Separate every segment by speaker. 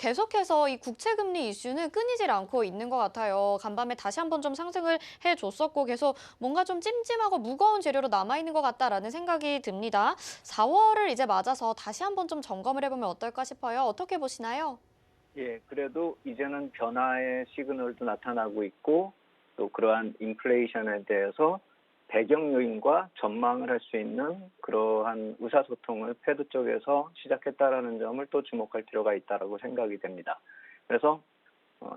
Speaker 1: 계속해서 이 국채 금리 이슈는 끊이질 않고 있는 것 같아요. 간밤에 다시 한번 좀 상승을 해줬었고 계속 뭔가 좀 찜찜하고 무거운 재료로 남아있는 것 같다라는 생각이 듭니다. 4월을 이제 맞아서 다시 한번 좀 점검을 해보면 어떨까 싶어요. 어떻게 보시나요?
Speaker 2: 예, 그래도 이제는 변화의 시그널도 나타나고 있고 또 그러한 인플레이션에 대해서 배경 요인과 전망을 할 수 있는 그러한 의사소통을 패드 쪽에서 시작했다라는 점을 또 주목할 필요가 있다라고 생각이 됩니다. 그래서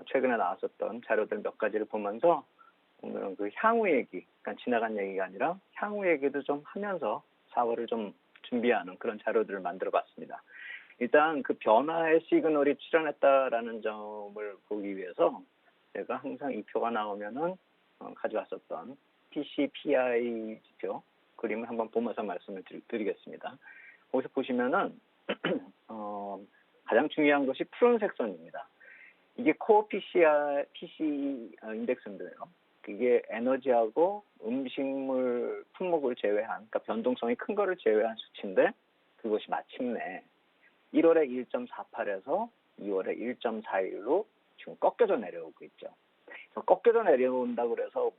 Speaker 2: 최근에 나왔었던 자료들 몇 가지를 보면서 오늘은 그 향후 얘기, 그러니까 지나간 얘기가 아니라 향후 얘기도 좀 하면서 4월을 좀 준비하는 그런 자료들을 만들어 봤습니다. 일단 그 변화의 시그널이 출현했다라는 점을 보기 위해서 제가 항상 이 표가 나오면은 가져왔었던 PCPI 지표 그림을 한번 보면서 말씀을 드리겠습니다. 거기서 보시면은 가장 중요한 것이 푸른색 선입니다. 이게 코어 PC 인덱스인데요. 그게 에너지하고 음식물 품목을 제외한, 그러니까 변동성이 큰 거를 제외한 수치인데 그것이 마침내 1월에 1.48에서 2월에 1.41로 지금 꺾여져 내려오고 있죠. 꺾여져 내려온다고 그래서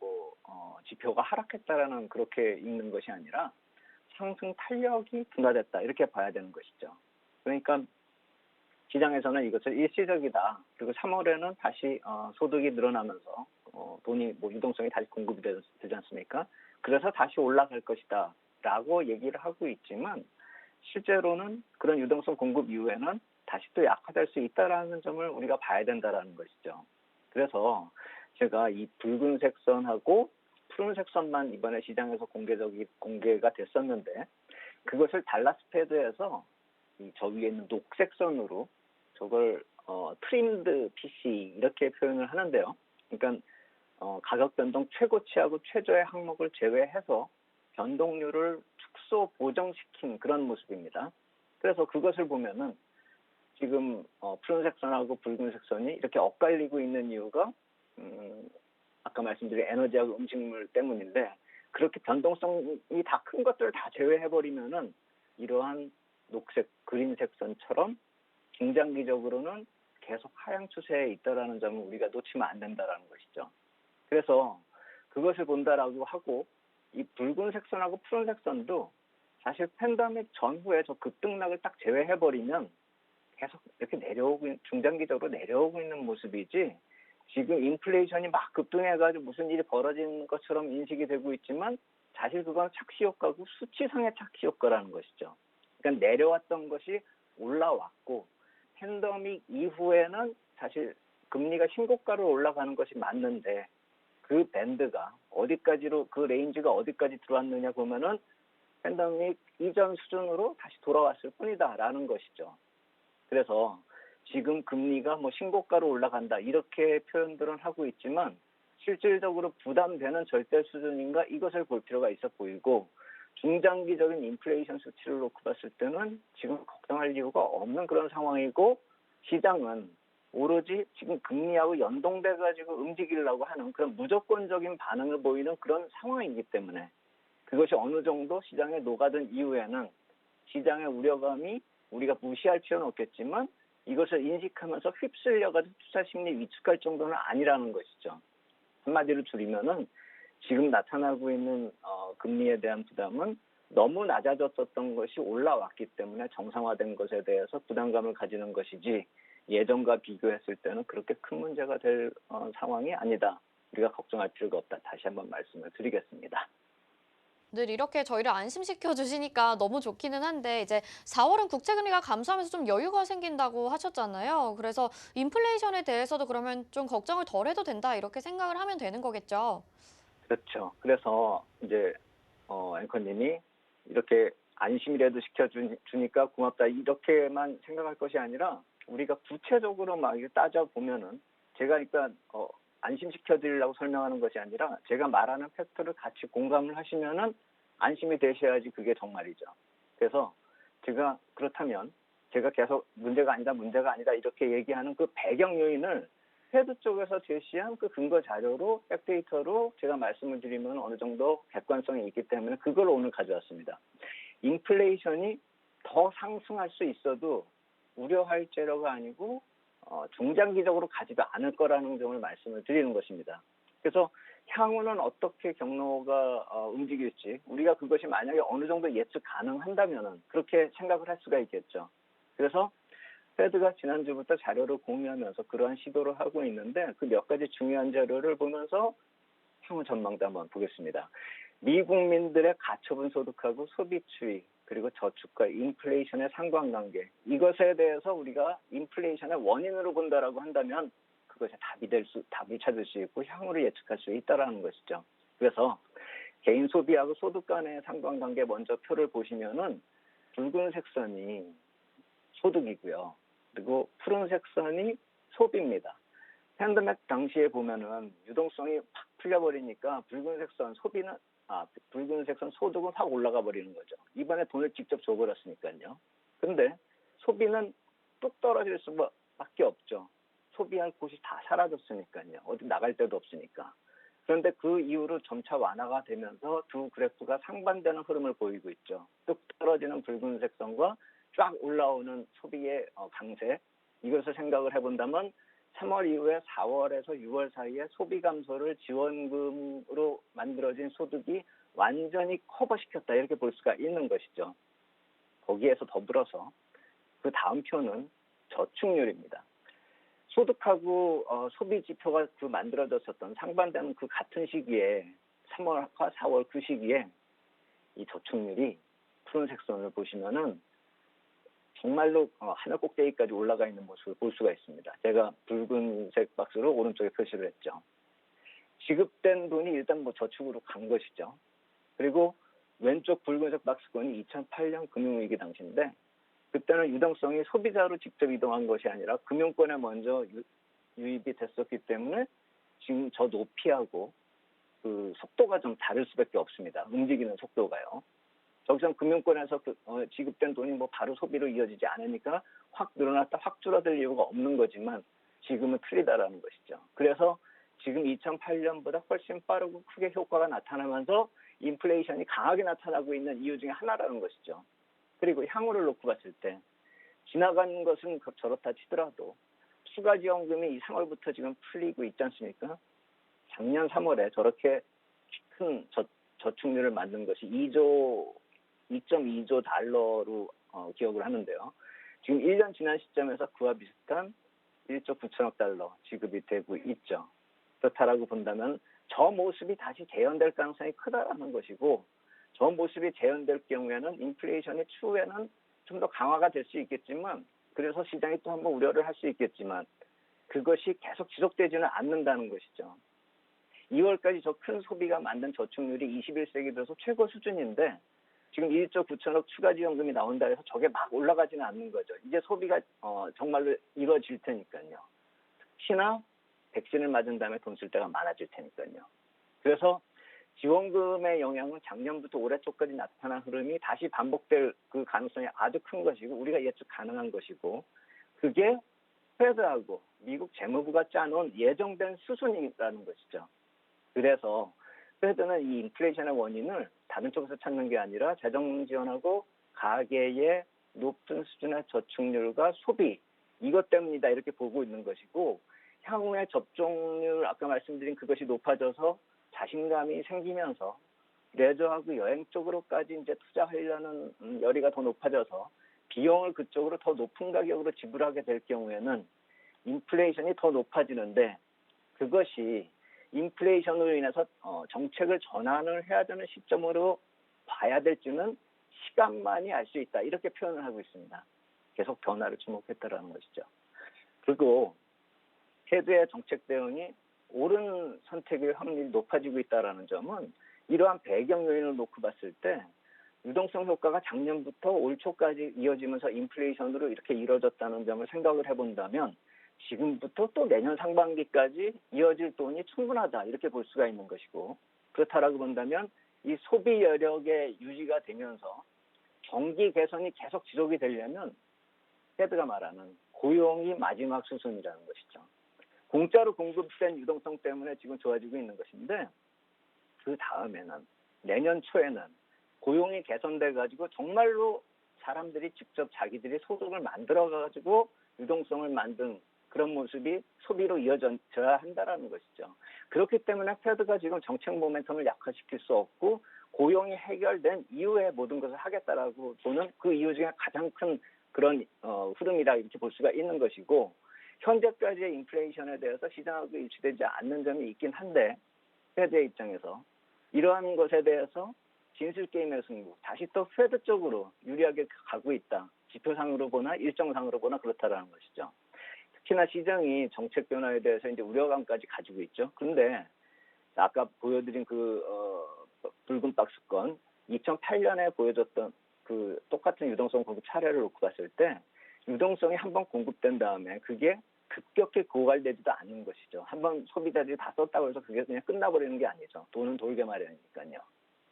Speaker 2: 지표가 하락했다라는 그렇게 읽는 것이 아니라 상승 탄력이 둔화됐다 이렇게 봐야 되는 것이죠. 그러니까 시장에서는 이것을 일시적이다. 그리고 3월에는 다시 소득이 늘어나면서 돈이 유동성이 다시 공급이 되지 않습니까? 그래서 다시 올라갈 것이다 라고 얘기를 하고 있지만 실제로는 그런 유동성 공급 이후에는 다시 또 약화될 수 있다라는 점을 우리가 봐야 된다라는 것이죠. 그래서 제가 이 붉은색 선하고 푸른색 선만 이번에 시장에서 공개가 됐었는데 그것을 달라스 패드에서 저 위에 있는 녹색 선으로 저걸 트림드 PC 이렇게 표현을 하는데요. 그러니까 가격 변동 최고치하고 최저의 항목을 제외해서 변동률을 축소 보정시킨 그런 모습입니다. 그래서 그것을 보면은 지금 푸른색 선하고 붉은색 선이 이렇게 엇갈리고 있는 이유가 아까 말씀드린 에너지하고 음식물 때문인데 그렇게 변동성이 다 큰 것들을 다 제외해버리면은 이러한 녹색, 그린색 선처럼 중장기적으로는 계속 하향 추세에 있다라는 점을 우리가 놓치면 안 된다라는 것이죠. 그래서 그것을 본다라고 하고 이 붉은색 선하고 푸른색 선도 사실 팬데믹 전후에 저 급등락을 딱 제외해버리면 계속 이렇게 중장기적으로 내려오고 있는 모습이지 지금 인플레이션이 막 급등해가지고 무슨 일이 벌어진 것처럼 인식이 되고 있지만 사실 그건 착시 효과고 수치상의 착시 효과라는 것이죠. 그러니까 내려왔던 것이 올라왔고 팬데믹 이후에는 사실 금리가 신고가로 올라가는 것이 맞는데 그 밴드가 어디까지로 그 레인지가 어디까지 들어왔느냐 보면은 팬데믹 이전 수준으로 다시 돌아왔을 뿐이다라는 것이죠. 그래서 지금 금리가 신고가로 올라간다 이렇게 표현들은 하고 있지만 실질적으로 부담되는 절대 수준인가 이것을 볼 필요가 있어 보이고 중장기적인 인플레이션 수치를 놓고 봤을 때는 지금 걱정할 이유가 없는 그런 상황이고 시장은 오로지 지금 금리하고 연동돼 가지고 움직이려고 하는 그런 무조건적인 반응을 보이는 그런 상황이기 때문에 그것이 어느 정도 시장에 녹아든 이후에는 시장의 우려감이 우리가 무시할 필요는 없겠지만 이것을 인식하면서 휩쓸려가지고 투자 심리 위축할 정도는 아니라는 것이죠. 한마디로 줄이면은 지금 나타나고 있는 금리에 대한 부담은 너무 낮아졌었던 것이 올라왔기 때문에 정상화된 것에 대해서 부담감을 가지는 것이지 예전과 비교했을 때는 그렇게 큰 문제가 될 상황이 아니다. 우리가 걱정할 필요가 없다. 다시 한번 말씀을 드리겠습니다.
Speaker 1: 늘 이렇게 저희를 안심시켜 주시니까 너무 좋기는 한데 이제 4월은 국채 금리가 감소하면서 좀 여유가 생긴다고 하셨잖아요. 그래서 인플레이션에 대해서도 그러면 좀 걱정을 덜 해도 된다 이렇게 생각을 하면 되는 거겠죠.
Speaker 2: 그렇죠. 그래서 이제 앵커님이 이렇게 안심이라도 시켜주니까 고맙다 이렇게만 생각할 것이 아니라 우리가 구체적으로 막 따져 보면은 제가 그러니까 안심시켜 드리려고 설명하는 것이 아니라 제가 말하는 팩트를 같이 공감을 하시면은 안심이 되셔야지 그게 정말이죠. 그래서 제가 그렇다면 제가 계속 문제가 아니다 이렇게 얘기하는 그 배경 요인을 패드 쪽에서 제시한 그 근거 자료로 백데이터로 제가 말씀을 드리면 어느 정도 객관성이 있기 때문에 그걸 오늘 가져왔습니다. 인플레이션이 더 상승할 수 있어도 우려할 재료가 아니고 중장기적으로 가지도 않을 거라는 점을 말씀을 드리는 것입니다. 그래서 향후는 어떻게 경로가 움직일지 우리가 그것이 만약에 어느 정도 예측 가능한다면은 그렇게 생각을 할 수가 있겠죠. 그래서 페드가 지난주부터 자료를 공유하면서 그러한 시도를 하고 있는데 그 몇 가지 중요한 자료를 보면서 향후 전망도 한번 보겠습니다. 미국민들의 가처분 소득하고 소비 추이 그리고 저축과 인플레이션의 상관관계 이것에 대해서 우리가 인플레이션의 원인으로 본다라고 한다면 그것이 답을 찾을 수 있고 향후를 예측할 수 있다라는 것이죠. 그래서 개인 소비하고 소득 간의 상관관계 먼저 표를 보시면은 붉은색 선이 소득이고요. 그리고 푸른색 선이 소비입니다. 팬데믹 당시에 보면은 유동성이 확 풀려버리니까 붉은색 선 소득은 확 올라가 버리는 거죠. 이번에 돈을 직접 줘버렸으니까요. 근데 소비는 뚝 떨어질 수밖에 없죠. 소비할 곳이 다 사라졌으니까요. 어디 나갈 데도 없으니까. 그런데 그 이후로 점차 완화가 되면서 두 그래프가 상반되는 흐름을 보이고 있죠. 뚝 떨어지는 붉은색 선과 쫙 올라오는 소비의 강세. 이것을 생각을 해본다면 3월 이후에 4월에서 6월 사이에 소비 감소를 지원금으로 만들어진 소득이 완전히 커버시켰다 이렇게 볼 수가 있는 것이죠. 거기에서 더불어서 그 다음 표는 저축률입니다. 소득하고 소비 지표가 그 만들어졌었던 상반되는 그 같은 시기에 3월과 4월 그 시기에 이 저축률이 푸른색 선을 보시면은 정말로 하늘 꼭대기까지 올라가 있는 모습을 볼 수가 있습니다. 제가 붉은색 박스로 오른쪽에 표시를 했죠. 지급된 돈이 일단 저축으로 간 것이죠. 그리고 왼쪽 붉은색 박스권이 2008년 금융위기 당시인데 그때는 유동성이 소비자로 직접 이동한 것이 아니라 금융권에 먼저 유입이 됐었기 때문에 지금 저 높이하고 그 속도가 좀 다를 수밖에 없습니다. 움직이는 속도가요. 저기서 금융권에서 지급된 돈이 바로 소비로 이어지지 않으니까 확 늘어났다 확 줄어들 이유가 없는 거지만 지금은 틀리다라는 것이죠. 그래서 지금 2008년보다 훨씬 빠르고 크게 효과가 나타나면서 인플레이션이 강하게 나타나고 있는 이유 중에 하나라는 것이죠. 그리고 향후를 놓고 봤을 때 지나간 것은 저렇다 치더라도 추가지원금이 3월부터 지금 풀리고 있지 않습니까? 작년 3월에 저렇게 큰 저축률을 만든 것이 2.2조 달러로 기억을 하는데요. 지금 1년 지난 시점에서 그와 비슷한 1조 9천억 달러 지급이 되고 있죠. 그렇다라고 본다면 저 모습이 다시 재현될 가능성이 크다라는 것이고 저 모습이 재현될 경우에는 인플레이션이 추후에는 좀 더 강화가 될 수 있겠지만 그래서 시장이 또 한번 우려를 할 수 있겠지만 그것이 계속 지속되지는 않는다는 것이죠. 2월까지 저 큰 소비가 만든 저축률이 21세기 들어서 최고 수준인데 지금 1조 9천억 추가 지원금이 나온다 해서 저게 막 올라가지는 않는 거죠. 이제 소비가 정말로 이루어질 테니까요. 특히나 백신을 맞은 다음에 돈 쓸 때가 많아질 테니까요. 그래서 지원금의 영향은 작년부터 올해 초까지 나타난 흐름이 다시 반복될 그 가능성이 아주 큰 것이고 우리가 예측 가능한 것이고 그게 페드하고 미국 재무부가 짜놓은 예정된 수순이라는 것이죠. 그래서 페드는 이 인플레이션의 원인을 다른 쪽에서 찾는 게 아니라 재정 지원하고 가계의 높은 수준의 저축률과 소비 이것 때문이다 이렇게 보고 있는 것이고 향후에 접종률 아까 말씀드린 그것이 높아져서 자신감이 생기면서 레저하고 여행 쪽으로까지 이제 투자하려는 열의가 더 높아져서 비용을 그쪽으로 더 높은 가격으로 지불하게 될 경우에는 인플레이션이 더 높아지는데 그것이 인플레이션으로 인해서 정책을 전환을 해야 되는 시점으로 봐야 될지는 시간만이 알 수 있다 이렇게 표현을 하고 있습니다. 계속 변화를 주목했다라는 것이죠. 그리고 페드의 정책 대응이 옳은 선택의 확률이 높아지고 있다는 점은 이러한 배경 요인을 놓고 봤을 때 유동성 효과가 작년부터 올 초까지 이어지면서 인플레이션으로 이렇게 이루어졌다는 점을 생각을 해본다면 지금부터 또 내년 상반기까지 이어질 돈이 충분하다 이렇게 볼 수가 있는 것이고 그렇다라고 본다면 이 소비 여력의 유지가 되면서 경기 개선이 계속 지속이 되려면 페드가 말하는 고용이 마지막 수순이라는 것이죠. 공짜로 공급된 유동성 때문에 지금 좋아지고 있는 것인데 그 다음에는 내년 초에는 고용이 개선돼 가지고 정말로 사람들이 직접 자기들이 소득을 만들어 가지고 유동성을 만든 그런 모습이 소비로 이어져야 한다라는 것이죠. 그렇기 때문에 페드가 지금 정책 모멘텀을 약화시킬 수 없고 고용이 해결된 이후에 모든 것을 하겠다라고 보는 그 이유 중에 가장 큰 그런 흐름이라 이렇게 볼 수가 있는 것이고 현재까지의 인플레이션에 대해서 시장하고 일치되지 않는 점이 있긴 한데 페드의 입장에서 이러한 것에 대해서 진실 게임의 승부 다시 또 페드 쪽으로 유리하게 가고 있다. 지표상으로 보나 일정상으로 보나 그렇다라는 것이죠. 특히나 시장이 정책 변화에 대해서 이제 우려감까지 가지고 있죠. 그런데 아까 보여드린 붉은 박스권 2008년에 보여줬던 그 똑같은 유동성 공급 차례를 놓고 봤을 때 유동성이 한번 공급된 다음에 그게 급격히 고갈되지도 않는 것이죠. 한번 소비자들이 다 썼다고 해서 그게 그냥 끝나버리는 게 아니죠. 돈은 돌게 마련이니까요.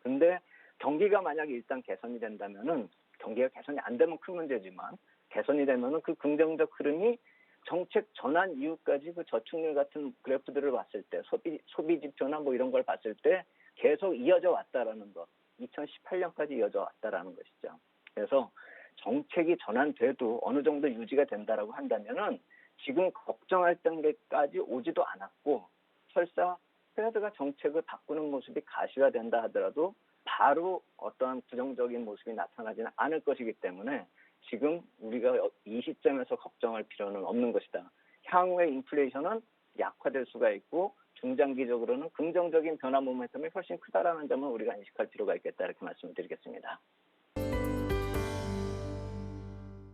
Speaker 2: 근데 경기가 만약에 일단 개선이 된다면은 경기가 개선이 안 되면 큰 문제지만 개선이 되면은 그 긍정적 흐름이 정책 전환 이후까지 그 저축률 같은 그래프들을 봤을 때 소비 지표나 뭐 이런 걸 봤을 때 계속 이어져 왔다라는 것. 2018년까지 이어져 왔다라는 것이죠. 그래서 정책이 전환돼도 어느 정도 유지가 된다라고 한다면은 지금 걱정할 단계까지 오지도 않았고 설사 페드가 정책을 바꾸는 모습이 가시화된다 하더라도 바로 어떠한 부정적인 모습이 나타나지는 않을 것이기 때문에 지금 우리가 이 시점에서 걱정할 필요는 없는 것이다. 향후의 인플레이션은 약화될 수가 있고 중장기적으로는 긍정적인 변화 모멘텀이 훨씬 크다라는 점을 우리가 인식할 필요가 있겠다 이렇게 말씀을 드리겠습니다.